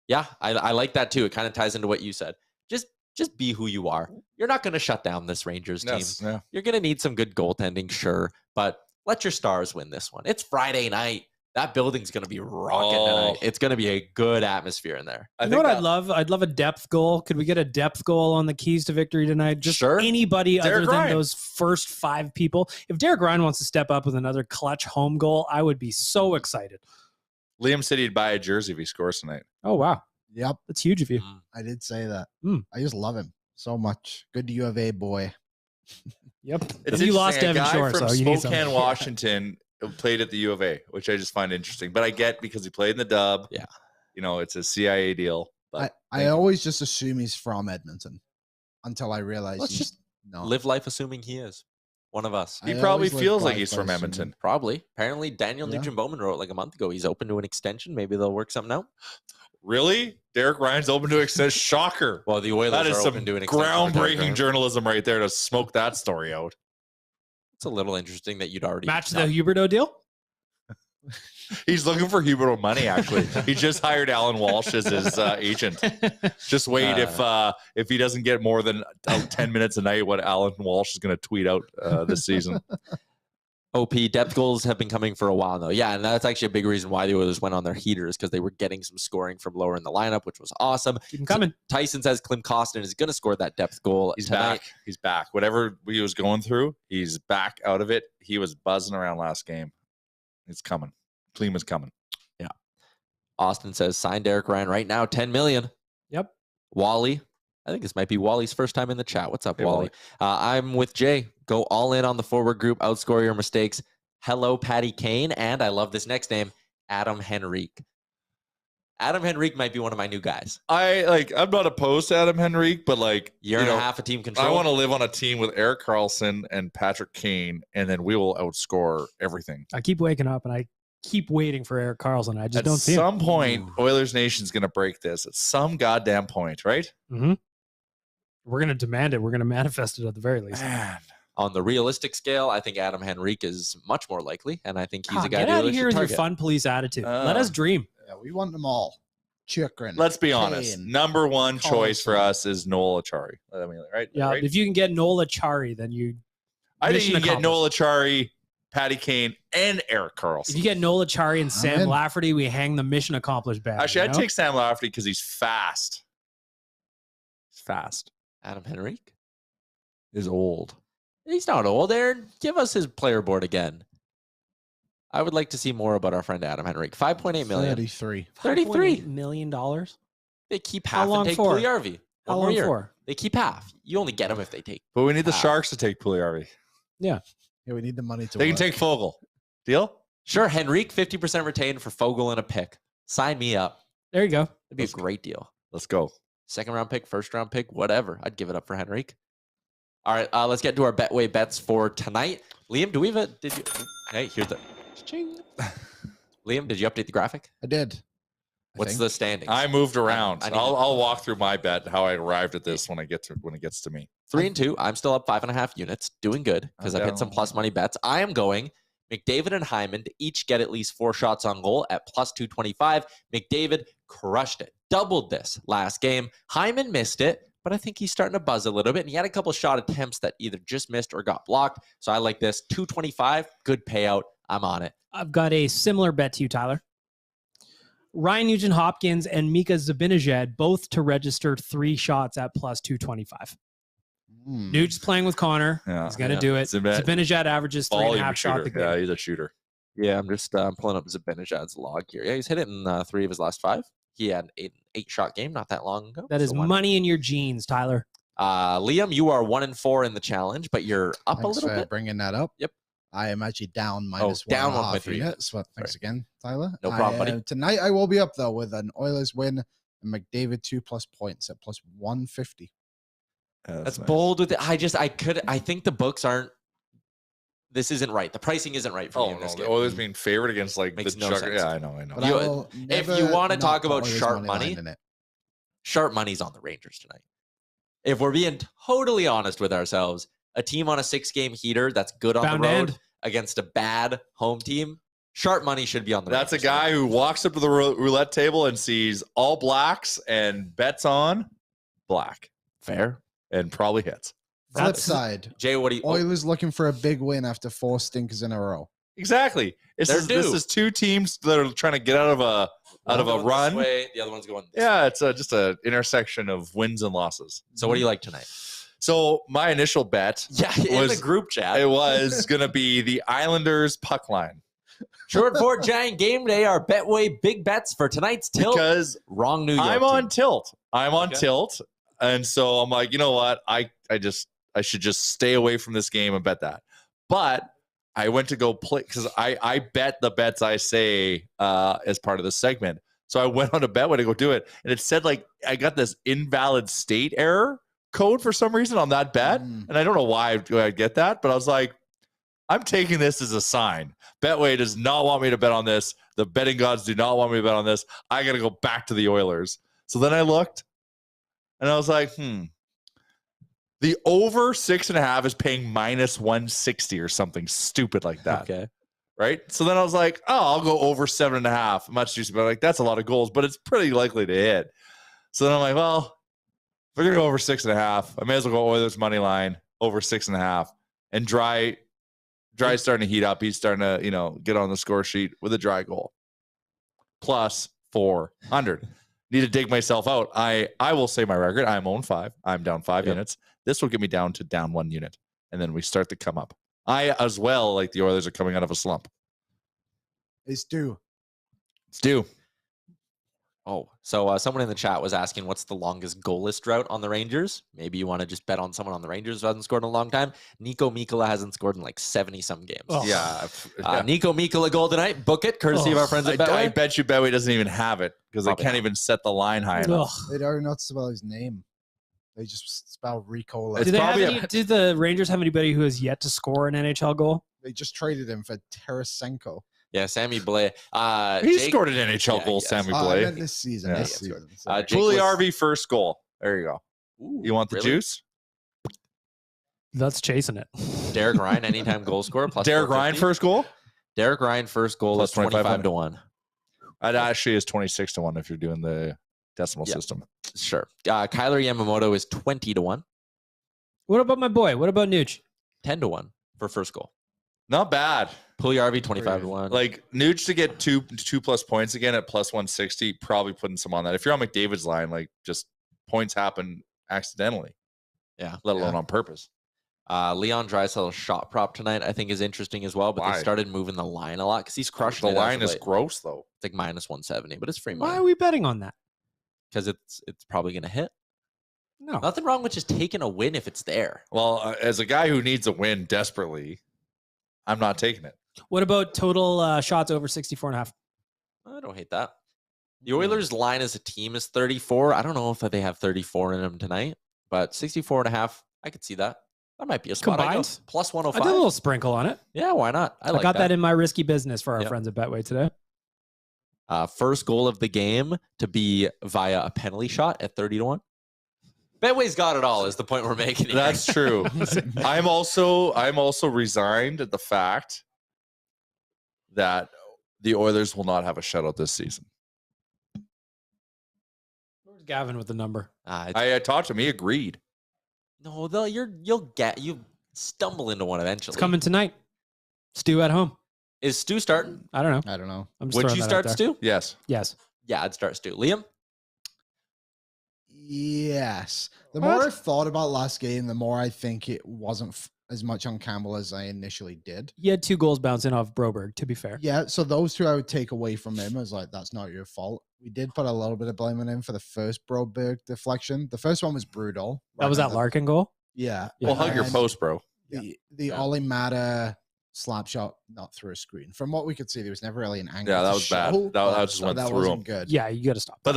Yeah, I like that too. It kind of ties into what you said. Just be who you are. You're not going to shut down this Rangers team. Yes, yeah. You're going to need some good goaltending, sure, but let your stars win this one. It's Friday night. That building's going to be rocking tonight. It's going to be a good atmosphere in there. You know what I'd love? I'd love a depth goal. Could we get a depth goal on the keys to victory tonight? Just sure. Anybody other than those first 5 people. If Derek Ryan wants to step up with another clutch home goal, I would be so excited. Liam said he'd buy a jersey if he scores tonight. Oh, wow. Yep. That's huge of you. I did say that. I just love him so much. Good U of A boy. Yep. It's you lost Evan Shore, from so you need Spokane, Washington, played at the U of A, which I just find interesting. But I get because he played in the dub. Yeah. You know, it's a CIA deal. But I always just assume he's from Edmonton until I realize just not. Live life assuming he is one of us. He probably feels like he's from Edmonton. Probably. Apparently, Daniel Nugent-Bowman wrote like a month ago. He's open to an extension. Maybe they'll work something out. Really? Derek Ryan's open to extend? Shocker. Well, the Oilers that is are some open to an extension. Groundbreaking journalism right there to smoke that story out. It's a little interesting that you'd already match the Huberdeau deal. He's looking for Huberdeau money. Actually, he just hired Alan Walsh as his agent. Just wait if he doesn't get more than 10 minutes a night, what Alan Walsh is going to tweet out this season. OP depth goals have been coming for a while now. Yeah, and that's actually a big reason why the Oilers went on their heaters, because they were getting some scoring from lower in the lineup, which was awesome. Keep him coming. Tyson says Klim Kostin is going to score that depth goal tonight. He's back. Whatever he was going through, he's back out of it. He was buzzing around last game. It's coming. Klim is coming. Yeah. Austin says sign Derek Ryan right now, $10 million. Yep. Wally. I think this might be Wally's first time in the chat. What's up, Wally? I'm with Jay. Go all in on the forward group. Outscore your mistakes. Hello, Patty Kane. And I love this next name, Adam Henrique. Adam Henrique might be one of my new guys. I'm not opposed to Adam Henrique, but year and a half of team control. I want to live on a team with Erik Karlsson and Patrick Kane, and then we will outscore everything. I keep waking up and I keep waiting for Erik Karlsson. I just don't see it. At some point, Oilers Nation's going to break this. At some goddamn point, right? Mm-hmm. We're going to demand it. We're going to manifest it at the very least. Man. On the realistic scale, I think Adam Henrique is much more likely, and I think he's a guy. Get out of here with your fun police attitude. Let us dream. Yeah, we want them all. Chikrin. Let's be honest. Number one choice for us is Noel Acciari. I mean, right? Yeah, right? if you can get Noel Acciari, then you. I think you can get Noel Acciari, Patty Kane, and Erik Karlsson. If you get Noel Acciari and Sam Lafferty, we hang the mission accomplished badge. Actually, I'd take Sam Lafferty because he's fast. He's fast. Adam Henrique is old. He's not old, Aaron. Give us his player board again. I would like to see more about our friend Adam Henrique. $5.8 million. 33. $33 million? They keep half and take Puljujarvi. How long for? They keep half. You only get them if they take. But we need the Sharks to take Puljujarvi. Yeah. Yeah, we need the money to They can take Fogle. Deal? Sure, Henrique, 50% retained for Fogle and a pick. Sign me up. There you go. It'd be a great deal. Let's go. Second round pick, first round pick, whatever. I'd give it up for Henrique. All right, let's get to our Betway bets for tonight. Liam, do we have a? Did you? Hey, here's the. Liam, did you update the graphic? I did. What's the standings? I moved around. I'll walk through my bet how I arrived at this when it gets to me. 3-2. I'm still up 5.5 units, doing good because I've hit some plus money bets. I am going McDavid and Hyman to each get at least 4 shots on goal at plus 225. McDavid crushed it, doubled this last game. Hyman missed it, but I think he's starting to buzz a little bit. And he had a couple shot attempts that either just missed or got blocked. So I like this 225. Good payout. I'm on it. I've got a similar bet to you, Tyler. Ryan Nugent-Hopkins and Mika Zibanejad both to register 3 shots at plus 225. Nuge's playing with Connor. Yeah, he's going to do it. Zibanejad averages 3.5 shots a game. Yeah, he's a shooter. Yeah, I'm just pulling up Zibanejad's log here. Yeah, he's hit it in 3 of his last 5. He had an 8-shot game not that long ago. That is money in your jeans, Tyler. Liam, you are 1-4 in the challenge, but you're up a little bit. Bringing that up. Yep. I am actually down minus down 1.5 units. Well, thanks again, Tyler. No problem, buddy. Tonight I will be up though with an Oilers win and McDavid 2+ points at plus 150. That's nice. Bold with it. I think the books aren't. This isn't right. The pricing isn't right for me in this game. The Oilers being favored against makes no sense. Yeah, I know. If you want to talk about sharp money, sharp money's on the Rangers tonight. If we're being totally honest with ourselves, a team on a 6-game heater that's good on the road against a bad home team, sharp money should be on the That's Rangers a guy who walks up to the roulette table and sees all blacks and bets on black. Fair. And probably hits. Flip side. Jay, what do you... Oilers looking for a big win after 4 stinkers in a row. Exactly. This is 2 teams that are trying to get out of a run. Way, the other one's going this way. way. It's just an intersection of wins and losses. So what do you like tonight? So my initial bet in the group chat. It was going to be the Islanders puck line. Short Fort Giant game day, our Betway big bets for tonight's tilt. Because wrong New York I'm on tilt. I'm on tilt. And so I'm like, you know what? I should just stay away from this game and bet that. But I went to go play because I bet the bets I say as part of this segment. So I went on a Betway to go do it. And it said like I got this invalid state error code for some reason on that bet. And I don't know why I get that, but I was like, I'm taking this as a sign. Betway does not want me to bet on this. The betting gods do not want me to bet on this. I got to go back to the Oilers. So then I looked and I was like, the over 6.5 is paying minus 160 or something stupid like that. Okay. Right. So then I was like, oh, I'll go over 7.5. Much juicy, but like, that's a lot of goals, but it's pretty likely to hit. So then I'm like, well, if we're going to go over 6.5, I may as well go Oilers money line over 6.5 and Dry starting to heat up. He's starting to, get on the score sheet with a Dry goal. Plus 400. Need to dig myself out. I will say my record. I'm 0-5. I'm down 5 units. This will get me down to down 1 unit. And then we start to come up. I, as well, like the Oilers are coming out of a slump. It's due. Oh, so someone in the chat was asking what's the longest goalless drought on the Rangers? Maybe you want to just bet on someone on the Rangers who hasn't scored in a long time. Nico Mikkola hasn't scored in like 70-some games. Oh. Yeah. Nico Mikkola goal tonight. Book it, courtesy of our friends at Betway. I bet you Betway doesn't even have it because they can't even set the line high enough. They don't know to spell his name. They just spell Ricola. Do the Rangers have anybody who has yet to score an NHL goal? They just traded him for Tarasenko. Yeah, Sammy Blais. He scored an NHL goal, Sammy Blais. This season. Yeah. This season. RV first goal. There you go. Ooh, you want the juice? That's chasing it. Derek Ryan, anytime goal scorer. Plus Derek Ryan first goal? Derek Ryan first goal plus is 25 to 1. It actually is 26 to 1 if you're doing the decimal system. Sure. Kyler Yamamoto is 20 to 1. What about my boy? What about Nuge? 10 to 1. for first goal. Not bad. Puljujarvi 25-1. Like Nuge to get two plus points again at plus 160, probably putting some on that. If you're on McDavid's line, like just points happen accidentally. Yeah. Let alone on purpose. Leon Draisaitl's shot prop tonight, I think, is interesting as well. But they started moving the line a lot because he's crushing the it. line is gross though. It's like minus 170, but it's free money. Why are we betting on that? Because it's probably going to hit. No. Nothing wrong with just taking a win if it's there. Well, as a guy who needs a win desperately, I'm not taking it. What about total shots over 64.5? I don't hate that. The Oilers' line as a team is 34. I don't know if they have 34 in them tonight, but 64.5, I could see that. That might be a spot. Combined? Plus I 105. did a little sprinkle on it. Yeah, why not? I got that in my risky business for our friends at Betway today. First goal of the game to be via a penalty shot at 30-1. Betway's got it all is the point we're making here. That's true. I'm also resigned at the fact that the Oilers will not have a shutout this season. Where's Gavin with the number? I talked to him. He agreed. No, you stumble into one eventually. It's coming tonight. Stu at home. Is Stu starting? I don't know. I'm just Would throwing you that start out there. Stu? Yes. Yes. Yeah, I'd start Stu. Liam? Yes. The more I've thought about last game, the more I think it wasn't as much on Campbell as I initially did. He had 2 goals bouncing off Broberg, to be fair. Yeah, so those 2 I would take away from him. I was like, that's not your fault. We did put a little bit of blame on him for the first Broberg deflection. The first one was brutal. That was that Larkin goal? Yeah. Well, hug your post, bro. The Ollie Mata slap shot, not through a screen. From what we could see, there was never really an angle. Yeah, that was bad. That just went through him. Good. Yeah, you got to stop. But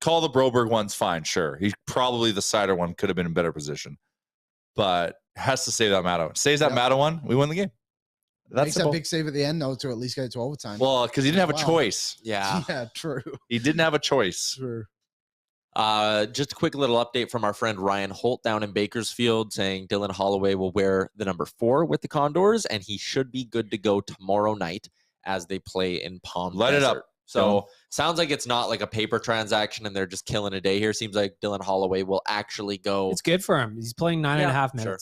call the Broberg one's fine. Sure, he probably the Sider one could have been in better position, but has to save that Mata one. Saves that Mata one, we win the game. Makes that big save at the end though to at least get it to overtime. Well, because he didn't have a choice. Yeah. Yeah, true. He didn't have a choice. True. Just a quick little update from our friend Ryan Holt down in Bakersfield saying Dylan Holloway will wear the number 4 with the Condors, and he should be good to go tomorrow night as they play in Palm Light it Desert. up. So sounds like it's not like a paper transaction and they're just killing a day here. Seems like Dylan Holloway will actually go. It's good for him. He's playing 9.5 minutes. Sure.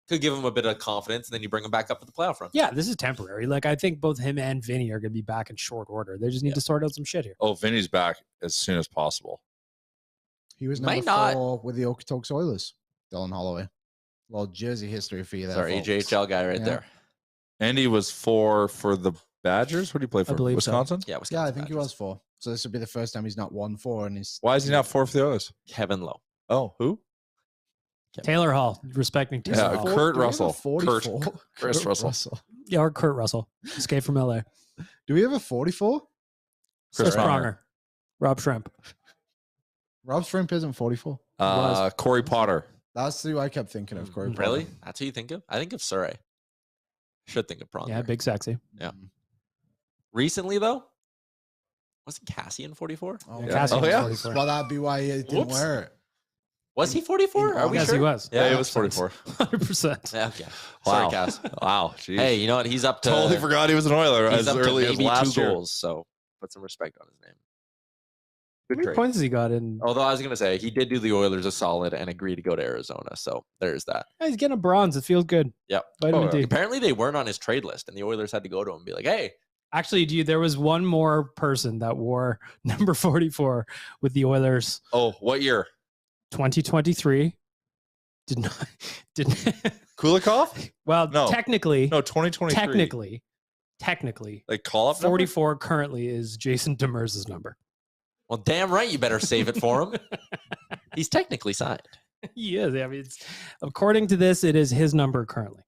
Could give him a bit of confidence, and then you bring him back up for the playoff run. Yeah, this is temporary. Like, I think both him and Vinny are going to be back in short order. They just need to sort out some shit here. Oh, Vinny's back as soon as possible. He was number 4 with the Okotoks Oilers. Dylan Holloway. Little jersey history for you there. Our AJHL guy right there. And he was 4 for the Badgers. What do you play for? Wisconsin? So. Yeah, Wisconsin. Yeah, I think he was 4. So this would be the first time he's not won 4. And he's. Why is he not 4 for the Oilers? Kevin Lowe. Oh, who? Taylor Hall, respecting Taylor Hall. Kurt Russell. Kurt Russell. Yeah, or Kurt Russell. Escape from LA. Do we have a 44? Chris Pronger. Rob Shrimp. Rob Shrimp isn't 44. Corey Potter. That's who I kept thinking of. Corey Potter. Really? That's who you think of? I think of Surrey. Should think of Pronger. Yeah, big sexy. Yeah. Recently, though, wasn't Cassian 44? Oh, yeah. Cassian was 44. Well, that'd be why he didn't wear it. Was he 44? Are we yes, sure? he was. Yeah, he was 44. 100%. Yeah, okay. Wow. Sorry, Cass. Wow. Geez. Hey, you know what? He's up to totally forgot he was an Oiler he's as up early to as maybe last 2 year. goals, so put some respect on his name. How many points has he got in? Although I was going to say, he did do the Oilers a solid and agree to go to Arizona, so there's that. Yeah, he's getting a bronze. It feels good. Yep. Vitamin D. Apparently, they weren't on his trade list, and the Oilers had to go to him and be like, hey. Actually, there was one more person that wore number 44 with the Oilers. Oh, what year? 2023. Didn't Kulikov? Well, No. technically, 2023. Technically, Like call up 44 currently is Jason Demers' number. Well, damn right, you better save it for him. He's technically signed. He is. I mean, according to this, it is his number currently.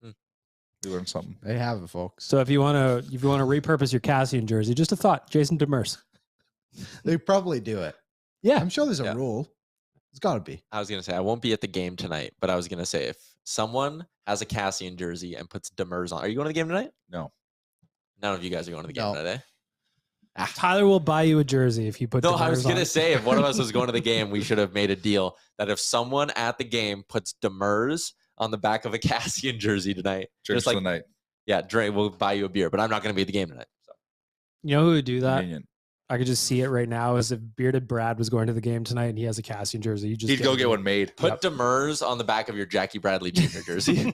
You learned something. They have it, folks. So if you want to repurpose your Cassian jersey, just a thought, Jason Demers. They probably do it. Yeah, I'm sure there's a rule. It's got to be. I was going to say, I won't be at the game tonight, but I was going to say, if someone has a Cassian jersey and puts Demers on, are you going to the game tonight? No. None of you guys are going to the game tonight, eh? Tyler will buy you a jersey if you put. No, Demers I was going on. to say, if one of us was going to the game, we should have made a deal that if someone at the game puts Demers on the back of a Cassian jersey tonight, Drinks just like, for the night. yeah, Dre will buy you a beer, but I'm not going to be at the game tonight. So. You know who would do that? Convenient. I could just see it right now as if Bearded Brad was going to the game tonight and he has a casting jersey. You just He'd go get one made. Put Demers on the back of your Jackie Bradley Jr. jersey.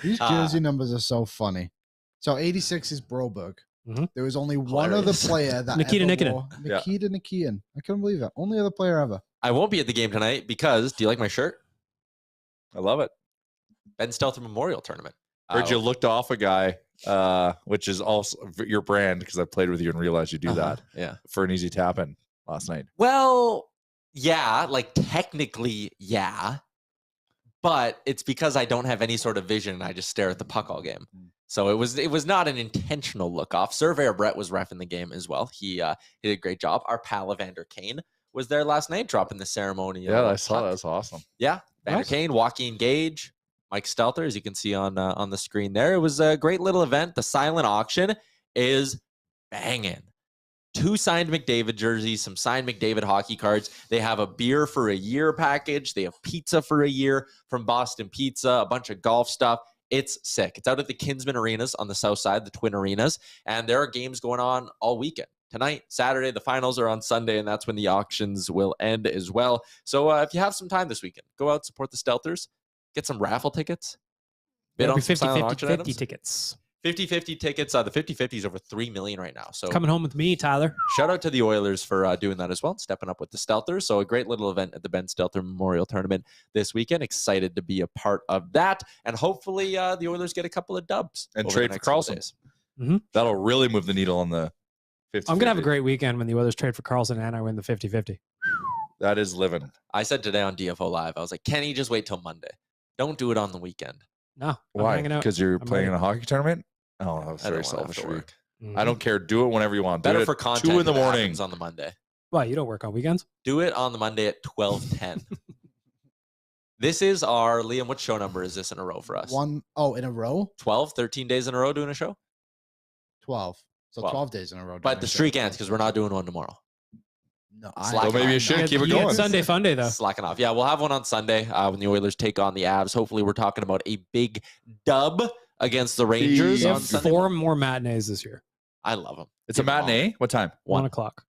These jersey numbers are so funny. So 86 is Broberg. Mhm. There was only one other player that Nikita ever Nikitin. wore Nikita Nikitin. I couldn't believe it. Only other player ever. I won't be at the game tonight because, do you like my shirt? I love it. Ben Stelter Memorial Tournament. Heard you looked off a guy, which is also your brand because I played with you and realized you do that. Yeah. For an easy tap in last night. Well, yeah, like technically, yeah. But it's because I don't have any sort of vision and I just stare at the puck all game. So it was not an intentional look off. Surveyor Brett was reffing the game as well. He did a great job. Our pal Evander Kane was there last night, dropping the ceremony. Yeah, I saw that. That's awesome. Yeah, Evander Kane, Joaquin Gage, Mike Stelter, as you can see on the screen there. It was a great little event. The silent auction is banging. 2 signed McDavid jerseys, some signed McDavid hockey cards. They have a beer for a year package. They have pizza for a year from Boston Pizza, a bunch of golf stuff. It's sick. It's out at the Kinsman Arenas on the south side, the Twin Arenas, and there are games going on all weekend. Tonight, Saturday, the finals are on Sunday, and that's when the auctions will end as well. So if you have some time this weekend, go out, support the Stelters, get some raffle tickets. Bid on some silent auction 50 items. tickets. 50-50 tickets. The 50-50 is over $3 million right now. So Coming home with me, Tyler. shout out to the Oilers for doing that as well, stepping up with the Stelters. So a great little event at the Ben Stelter Memorial Tournament this weekend. Excited to be a part of that. And hopefully the Oilers get a couple of dubs. And over trade the for next couple Carlson. days. Mm-hmm. That'll really move the needle on the 50. I'm going to have a great weekend when the Oilers trade for Carlson and I win the 50-50. That is living. I said today on DFO Live, I was like, Kenny, just wait till Monday. Don't do it on the weekend. No. I'm Why? hanging out. Because you're I'm playing in ready. a hockey tournament? Oh, that was I don't very want to have selfish to of you. work. Mhm. I don't care. Do it whenever you want. Do Better it for at content 2 in the if it morning. happens on the Monday. Why? You don't work on weekends? Do it on the Monday at 12:10. This is our, Liam, what show number is this in a row for us? In a row? 12, 13 days in a row doing a show? 12. So 12. 12 days in a row. But the streak ends because we're not doing one tomorrow. No, Slack So maybe you should keep it You had going. Sunday fun day, though. Slacking off. Yeah, we'll have one on Sunday when the Oilers take on the Avs. Hopefully, we're talking about a big dub against the Rangers We on have Sunday. 4 more matinees this year. I love them. It's a matinee. What time? 1 o'clock.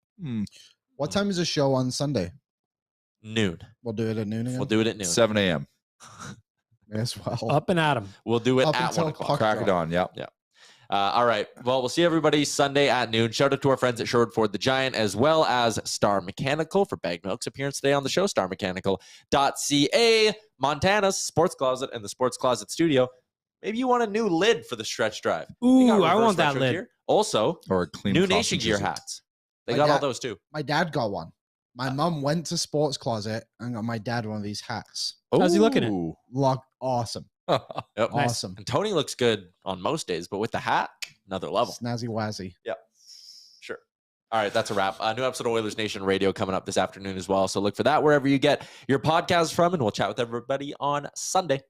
What time is the show on Sunday? Noon. We'll do it at noon again. We'll do it at noon. 7 a.m. As well. Up and at 'em. We'll do it Up at until 1 o'clock. puck Crack it drop. on. Yeah. All right. Well, we'll see everybody Sunday at noon. Shout out to our friends at Sherwood Ford the Giant, as well as Star Mechanical for Baggedmilk's appearance today on the show. StarMechanical.ca, Montana's Sports Closet and the Sports Closet Studio. Maybe you want a new lid for the stretch drive. We got Ooh, I reverse want that retro lid. gear. Also, Or a clean new costume Nation Gear jersey. hats. They My got all dad- those too. My dad got one. My mom went to Sports Closet and got my dad one of these hats. How's he looking at? Ooh. Look awesome. Yep. Nice. Awesome. And Tony looks good on most days, but with the hat, another level. Snazzy wazzy. Yep. Sure. All right, that's a wrap. A new episode of Oilers Nation Radio coming up this afternoon as well. So look for that wherever you get your podcast from, and we'll chat with everybody on Sunday.